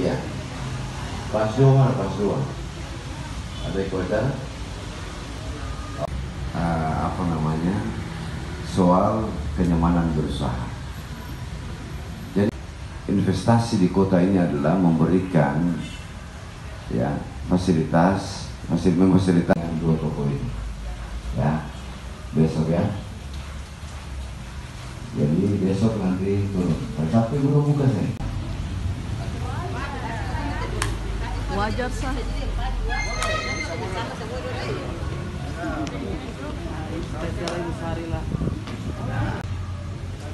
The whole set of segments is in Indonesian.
Iya. Pasuan. Ada komentar? Apa namanya? Soal kenyamanan berusaha. Jadi investasi di kota ini adalah memberikan ya fasilitas dua toko ini. Ya, besok ya. Jadi besok nanti turun. Tapi belum buka saya. Wajar sah.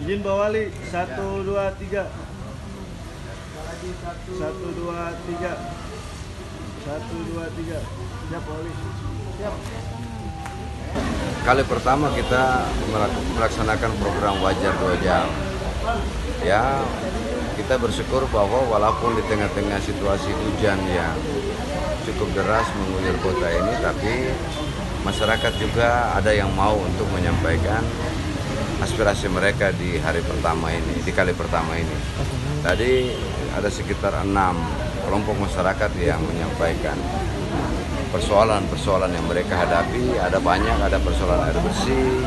Izin Pak Wali, 1, 2, 3. 1, 2, 3. 1, 2, 3. Siap Pak Wali. Siap. Kali pertama kita melaksanakan program wajar 2 jam. Ya, kita bersyukur bahwa walaupun di tengah-tengah situasi hujan yang cukup deras mengguyur kota ini, tapi masyarakat juga ada yang mau untuk menyampaikan aspirasi mereka di hari pertama ini, di kali pertama ini. Tadi ada sekitar 6 kelompok masyarakat yang menyampaikan persoalan-persoalan yang mereka hadapi. Ada banyak, ada persoalan air bersih,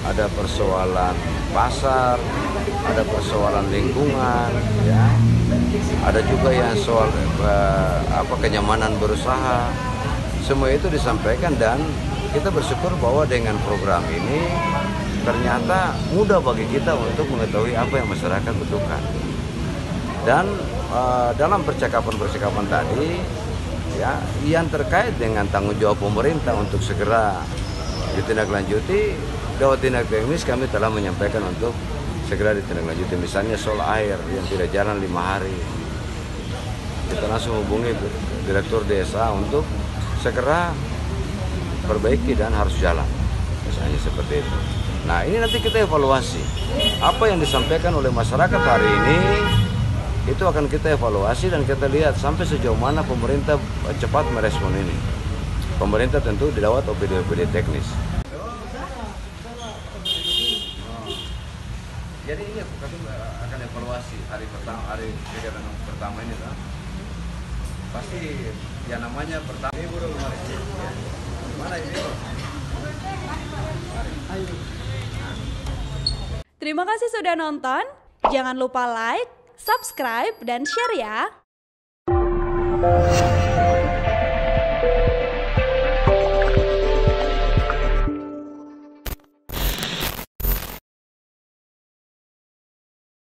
ada persoalan pasar, ada persoalan lingkungan, ya. Ada juga yang soal kenyamanan berusaha. Semua itu disampaikan dan kita bersyukur bahwa dengan program ini ternyata mudah bagi kita untuk mengetahui apa yang masyarakat butuhkan. Dan dalam percakapan tadi, ya, yang terkait dengan tanggung jawab pemerintah untuk segera ditindaklanjuti, lewat tindak teknis kami telah menyampaikan untuk segera ditindaklanjuti. Misalnya soal air yang tidak jalan 5 hari, kita langsung hubungi direktur desa untuk segera perbaiki dan harus jalan, misalnya seperti itu. Nah, ini nanti kita evaluasi apa yang disampaikan oleh masyarakat hari ini, itu akan kita evaluasi dan kita lihat sampai sejauh mana pemerintah cepat merespon ini. Pemerintah tentu dilewat OPD teknis. Jadi ini kami akan evaluasi hari kegiatan pertama ini, kan? Pasti yang namanya pertama ini baru kemarin. Ya. Mana ini? Terima kasih sudah nonton. Jangan lupa like, subscribe, dan share ya.